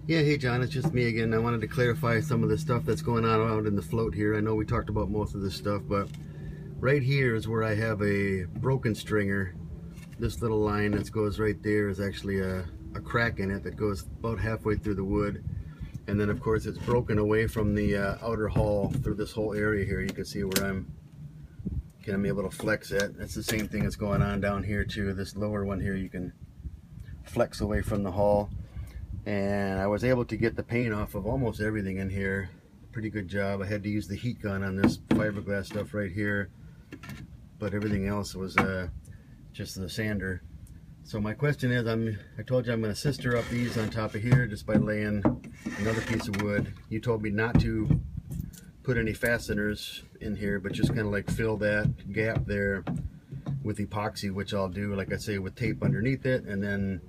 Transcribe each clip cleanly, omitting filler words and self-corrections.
Yeah, hey John, it's just me again. I wanted to clarify some of the stuff that's going on out in the float here. I know we talked about most of this stuff, but right here is where I have a broken stringer. This little line that goes right there is actually a crack in it that goes about halfway through the wood. And then of course it's broken away from the outer hull through this whole area here. You can see where I'm able to flex it. That's the same thing that's going on down here too. This lower one here, you can flex away from the hull. And I was able to get the paint off of almost everything in here. Pretty good job. I had to use the heat gun on this fiberglass stuff right here, but everything else was just the sander. So my question is, I told you I'm going to sister up these on top of here just by laying another piece of wood. You told me not to put any fasteners in here, but just kind of like fill that gap there with epoxy, which I'll do, like I say, with tape underneath it, and then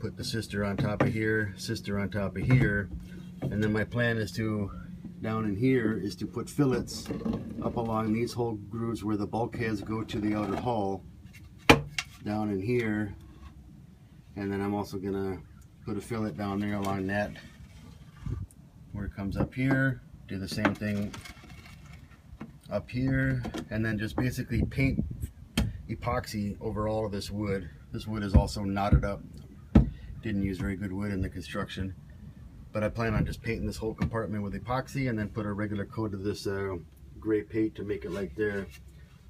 put the sister on top of here, sister on top of here. And then my plan is to, down in here, is to put fillets up along these whole grooves where the bulkheads go to the outer hull, down in here. And then I'm also gonna put a fillet down there along that where it comes up here. Do the same thing up here, and then just basically paint epoxy over all of this wood. This wood is also knotted up. Didn't use very good wood in the construction, but I plan on just painting this whole compartment with epoxy and then put a regular coat of this gray paint to make it like there.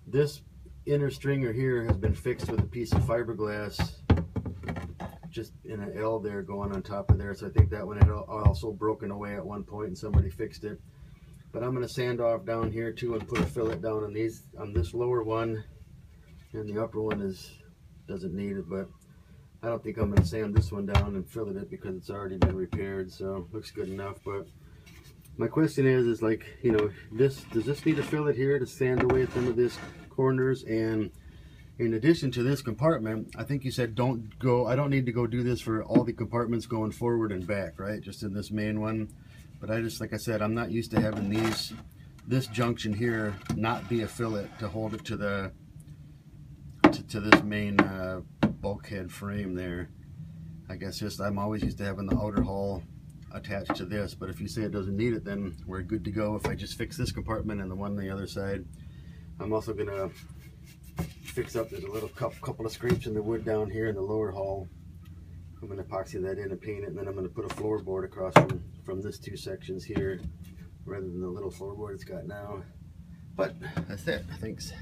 This inner stringer here has been fixed with a piece of fiberglass just in an L there going on top of there, so I think that one had also broken away at one point and somebody fixed it. But I'm going to sand off down here too and put a fillet down on these, on this lower one, and the upper one doesn't need it, but I don't think I'm going to sand this one down and fillet it because it's already been repaired, so looks good enough. But my question is like, you know, does this need a fillet here to sand away some of this corners? And in addition to this compartment, I think you said I don't need to go do this for all the compartments going forward and back, right? Just in this main one. But I just, like I said, I'm not used to having this junction here not be a fillet to hold it to the to this main bulkhead frame there. I guess just I'm always used to having the outer hull attached to this, but if you say it doesn't need it, then we're good to go if I just fix this compartment and the one on the other side. I'm also gonna fix up, there's a little couple of scrapes in the wood down here in the lower hull. I'm gonna epoxy that in and paint it, and then I'm gonna put a floorboard across from this two sections here rather than the little floorboard it's got now. But that's it. Thanks.